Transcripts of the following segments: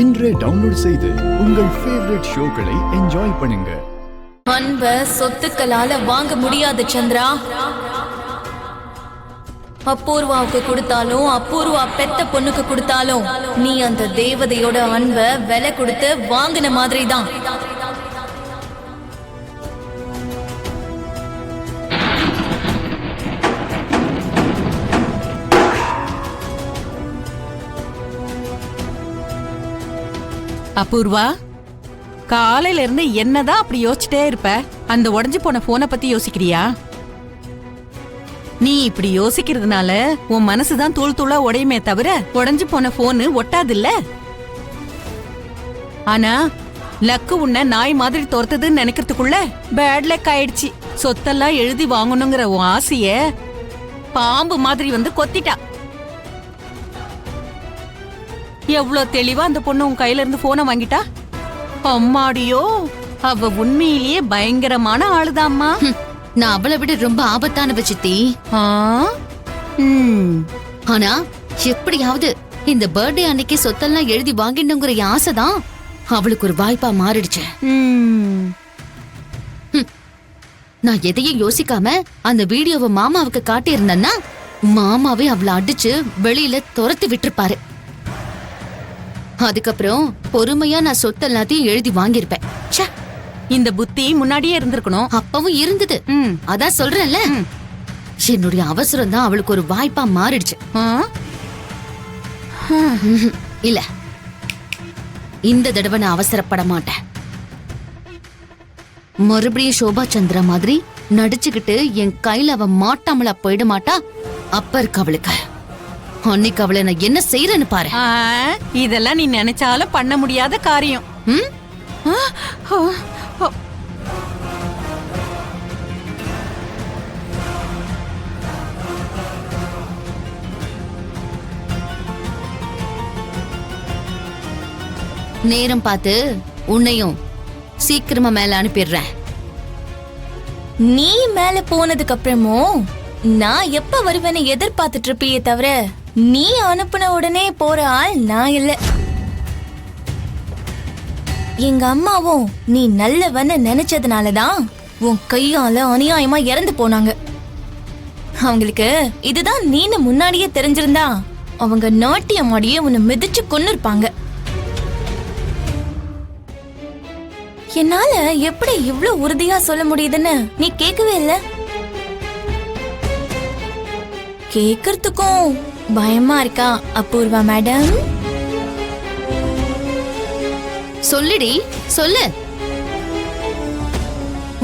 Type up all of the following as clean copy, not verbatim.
இன்றே டவுன்லோட் செய்து உங்கள் ஃபேவரட் ஷோக்களை என்ஜாய் பண்ணுங்க. அன்ப சொத்துக்களால வாங்க முடியாது சந்திரா. அப்பூர்வாவுக்கு கொடுத்தாலும் அப்பூர்வா பெத்த பொண்ணுக்கு கொடுத்தாலும் நீ அந்த தேவதையோட அன்ப விலை கொடுத்து வாங்கின மாதிரி தான். அப்பூர்வா, காலையில இருந்து என்னதான் அப்படி யோசிச்சுட்டே இருப்ப? அந்த உடைஞ்சு போன போனை பத்தி யோசிக்கிறியா? நீ இப்படி யோசிக்கிறதுனால உன் மனசுதான் தூள் தூளா உடையுமே தவிர உடைஞ்சு போன போனு ஒட்டாதில்ல. ஆனா லக்கு உன்னை நாய் மாதிரி துரத்துதுன்னு நினைக்கிறதுக்குள்ள பேட் லக் ஆயிடுச்சு. சொத்தெல்லாம் எழுதி வாங்கணுங்கிற உன் ஆசைய பாம்பு மாதிரி வந்து கொத்திட்டா. எவ்வளவு தெளிவா அந்த பொண்ணு உன் கையில இருந்து போனை வாங்கிட்டா. அம்மாடியோ, அவ உண்மையிலேயே பயங்கரமான ஆளுதாம்மா. நான் அவளை விட ரொம்ப ஆபத்தானவ சித்தி. ஆனா எப்படியாவது இந்த பர்த்டே அன்னைக்கு சொத்தெல்லாம் எழுதி வாங்கிடணுங்கிற ஆசைதான் அவளுக்கு ஒரு வாய்ப்பா மாறிடுச்சு. நான் எதையும் யோசிக்காம அந்த வீடியோவை மாமாவுக்கு காட்டியிருந்தேன்னா மாமாவே அவளை அடிச்சு வெளியில துரத்தி விட்டுருப்பாரு. அதுக்கப்புறம் பொறுமையா நான் சொத்து எல்லாத்தையும் எழுதி வாங்கியிருப்பேன். இந்த புத்தி முன்னாடியே இருந்திருக்கணும். அப்பவும் இருந்தது. அதான் சொல்றேன்ல, என்னுடைய அவசரம் தான் அவளுக்கு ஒரு வாய்ப்பா மாறிடுச்சு. இல்ல, இந்த தடவை நான் அவசரப்பட மாட்டேன். மறுபடியும் சோபா சந்திரா மாதிரி நடிச்சுக்கிட்டு என் கையில அவ மாட்டாமலா போயிட மாட்டா. அப்ப இருக்கு அவளுக்கு. அன்னைக்கு அவளை நான் என்ன செய்யறேன்னு பாரு. இதெல்லாம் நீ நினைச்சாலும் பண்ண முடியாத காரியம். நேரம் பார்த்து உன்னையும் சீக்கிரமா மேல அனுப்பிடுறேன். நீ மேல போனதுக்கு அப்புறமும் நான் எப்ப வருவேன்னு எதிர்பார்த்துட்டு இருப்பியே தவிர நீ அனுப்புன உடனே போற ஆள் நான் இல்ல. எங்க அம்மாவும் நீ நல்லவன்னு நினைச்சதுனாலதான் உன் கையால அநியாயமா இறந்து போனாங்க. அவங்களுக்கு இதுதான் நீன்னு முன்னாடியே தெரிஞ்சிருந்தா அவங்க நாட்டியமாடியே உன்னை மிதிச்சு கொன்னுருப்பாங்க. என்னால எப்படி இவ்ளோ உறுதியா சொல்ல முடியுதுன்னு நீ கேட்கவே இல்ல. கேக்குறதுக்கும் பயமா இருக்கா அப்பூர்வா மேடம்? சொல்லுடி, சொல்லு.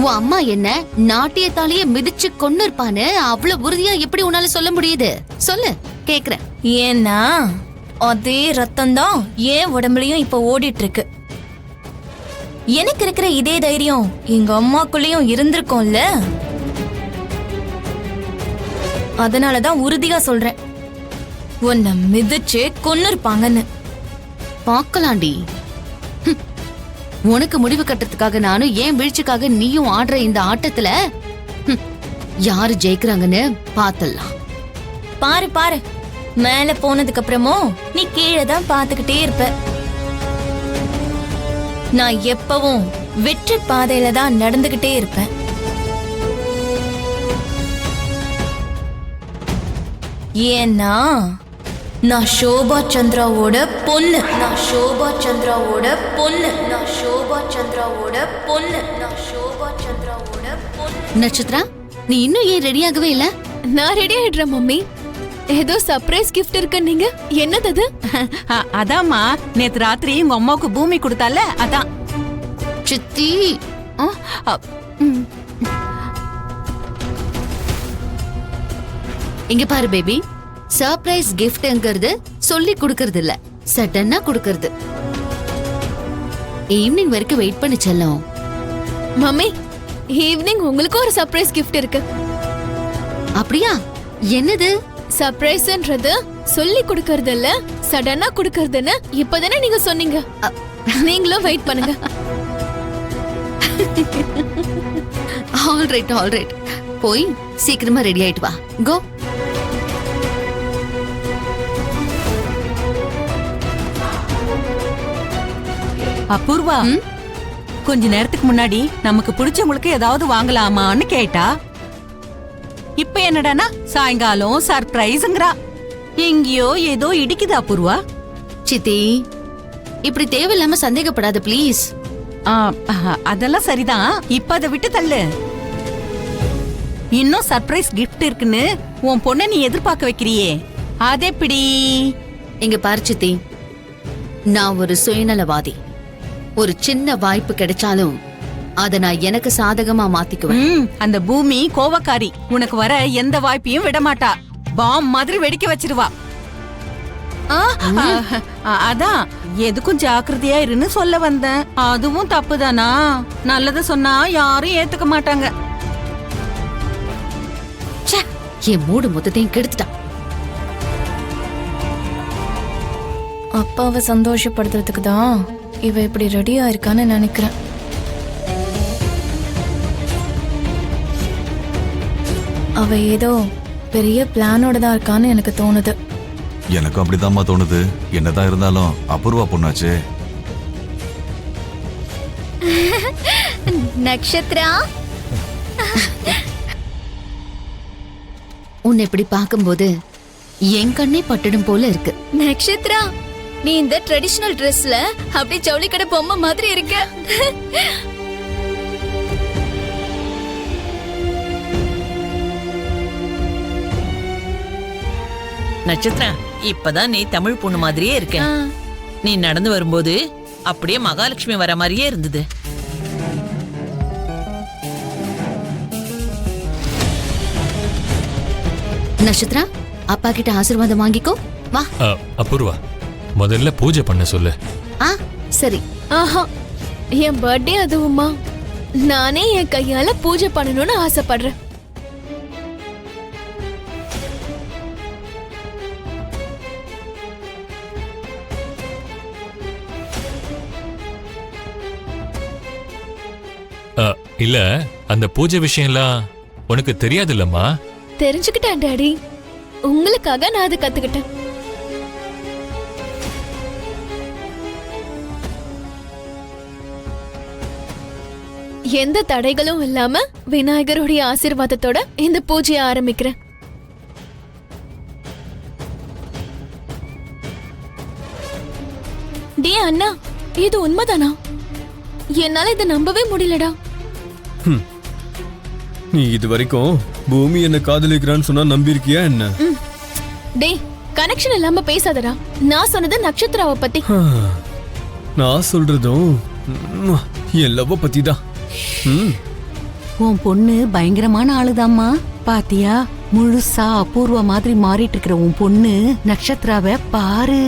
உன் அம்மா என்ன நாட்டியத்தாலேயே மிதிச்சு கொண்டு இருப்பான்னு அவ்வளவு உறுதியா எப்படி உன்னால சொல்ல முடியுது? சொல்லு, கேக்குறேன். ஏன்னா அதே ரத்தம் தான் ஏன் உடம்புலயும் இப்ப ஓடிட்டு இருக்கு. எனக்கு இருக்கிற இதே தைரியம் எங்க அம்மாக்குள்ளயும் இருந்திருக்கும்ல. அதனாலதான் உறுதியா சொல்றேன், உன்னை மிதிச்சு கொன்னுருப்பாங்கன்னு. பாக்கலாண்டி. உனக்கு முடிவு கட்டுறதுக்காக நானும் ஏன் வீழ்ச்சிக்காக நீயும் ஆடுற இந்த ஆட்டத்துல யாரு ஜெயிக்கிறாங்கன்னு பாத்தலாம். பாரு பாரு, மேல போனதுக்கு அப்புறமும் நீ கீழே தான் பாத்துக்கிட்டே இருப்ப. நான் எப்பவும் வெற்றி பாதையில தான் நடந்துகிட்டே இருப்பேன். ஏன்னா நான் சோபா சந்திராவோட பொண்ணு. நான் சோபா சந்திராவோட பொண்ணு. நான் சோபா சந்திராவோட பொண்ணு. நான் சோபா சந்திராவோட பொண்ணு. நட்சத்திரா, நீ இன்னும் ஏன் ரெடியாகவே இல்ல? நான் ரெடி ஆயிடுறேன் மம்மி. ஏதோ சர்ப்ரைஸ் கிஃப்ட் இருக்கு. நீங்க என்னது அது? அதாம்மா, நேத்து ராத்திரி உங்க அம்மாவுக்கு பூமி கொடுத்தால, அதான். சித்தி, இங்க பாரு பேபி, சர்ப்ரைஸ் கிஃப்ட்ங்கிறது சொல்லி கொடுக்கறது இல்ல, சடனா கொடுக்கறது. ஈவினிங் வரைக்கும் வெயிட் பண்ணி செல்லும். மம்மி, ஈவினிங் உங்களுக்கு ஒரு சர்ப்ரைஸ் கிஃப்ட் இருக்கு. அப்படியா? என்னது? சர்ப்ரைஸ்ன்றது சொல்லி கொடுக்கறது இல்ல, சடனா கொடுக்கறதுன்னு இப்பதானே நீங்க சொன்னீங்க. நீங்களும் வெயிட் பண்ணுங்க. ஆல்ரைட் ஆல்ரைட், போய் சீக்கிரமா ரெடி ஆயிட்டு வா. கோ. அபூர்வா கொஞ்ச நேரத்துக்கு முன்னாடி நமக்கு பிடிச்சவங்களுக்கு ஏதாவது வாங்கலாமான்னு கேட்டா இப்ப என்னடானா சாயங்காலம் சர்ப்ரைஸ்ங்கறா. எங்கேயோ ஏதோ இடிக்குது அபூர்வா. சித்தி இப்படி தேவையில்லாம சந்தேகப்படாத ப்ளீஸ். அதெல்லாம் சரிதான். இப்ப அதை விட்டு தள்ளு. இன்னும் சர்ப்ரைஸ் கிஃப்ட் இருக்குன்னு உன் பொண்ணை நீ எதிர்பார்க்க வைக்கிறியே, அதெப்படி? இங்க பாரு சித்தி, நான் ஒரு சுயநலவாதி. ஒரு சின்ன வாய்ப்பு கிடைச்சாலும் அத நான் எனக்கு சாதகமா மாத்திக்குவேன். அந்த பூமி கோவக்காரி. உனக்கு வர எந்த வாய்ப்பையும் விட மாட்டா. பாம் மாதிரி வெடிக்க வச்சிருவா. அதான் எதுக்கும் ஜாக்கிரதையா இருன்னு சொல்ல வந்தேன். அதுவும் தப்புதானா? நல்லத சொன்னா யாரும் ஏத்துக்க மாட்டாங்க. என் மூடு மொத்தத்தையும் கெடுத்துட்டான். அப்பாவை சந்தோஷப்படுத்துறதுக்கு தான் இவ இப்படி ரெடியா இருக்கான்னு நினைக்கிறேன். அவ ஏதோ பெரிய பிளானோட தான் இருக்கான்னு எனக்கு தோணுது. எனக்கும் அப்படிதாம்மா தோணுது. என்னதான் இருந்தாலும் அபூர்வா பொண்ணாச்சே. நக்ஷத்ரா, உன்னை இப்படி பார்க்கும்போது என் கண்ணே பட்டுடும் போல இருக்கு. நக்ஷத்ரா, நீ இந்த ட்ரெடிஷனல் ட்ரெஸ்ல அப்படியே ஜவுளி கடை பொம்மை மாதிரி இருக்க. நட்சத்திரம், இப்பதான் நீ தமிழ் பொண்ணு மாதிரியே இருக்க. நீ நடந்து வரும்போது அப்படியே மகாலட்சுமி வர மாதிரியே இருந்தது. நட்சத்திரா, அப்பா கிட்ட ஆசீர்வாதம் வாங்கிக்கோ. வா. அபூர்வா, முதல்ல பூஜை பண்ண சொல்லு. சரி. ஆஹா, என் பர்த்டே அதுவுமா? நானே என் கையால பூஜை பண்ணணும்னு ஆசைப்படுறேன். இல்ல, அந்த பூஜை விஷயம்லாம் உனக்கு தெரியாது இல்லம்மா? தெரிஞ்சுக்கிட்டேன் டாடி. உங்களுக்காக நான் அதை கத்துக்கிட்டேன். எந்த தடைகளும் இல்லாம விநாயகருடைய ஆசீர்வாதத்தோட இந்த பூஜையை ஆரம்பிக்கிறேன். டே அண்ணா, இது உண்மைதானா? என்னால இதை நம்பவே முடியலடா. நீ இது வரைக்கும் பூமி என்ன காதலிக்கிறான்னு சொன்னா நம்பிருக்கியா என்ன? டே, கனெக்ஷன் இல்லாம பேசாதடா. நான் சொன்னது நட்சத்திராவை பத்தி. நான் சொல்றதும் என் லவ் பத்தி தான். உன் பொண்ணு பயங்கரமான ஆளுதாம்மா. பாத்தியா, முழுசா அபூர்வ மாதிரி மாறிட்டு இருக்கிற உன் பொண்ணு நட்சத்திராவை பாரு.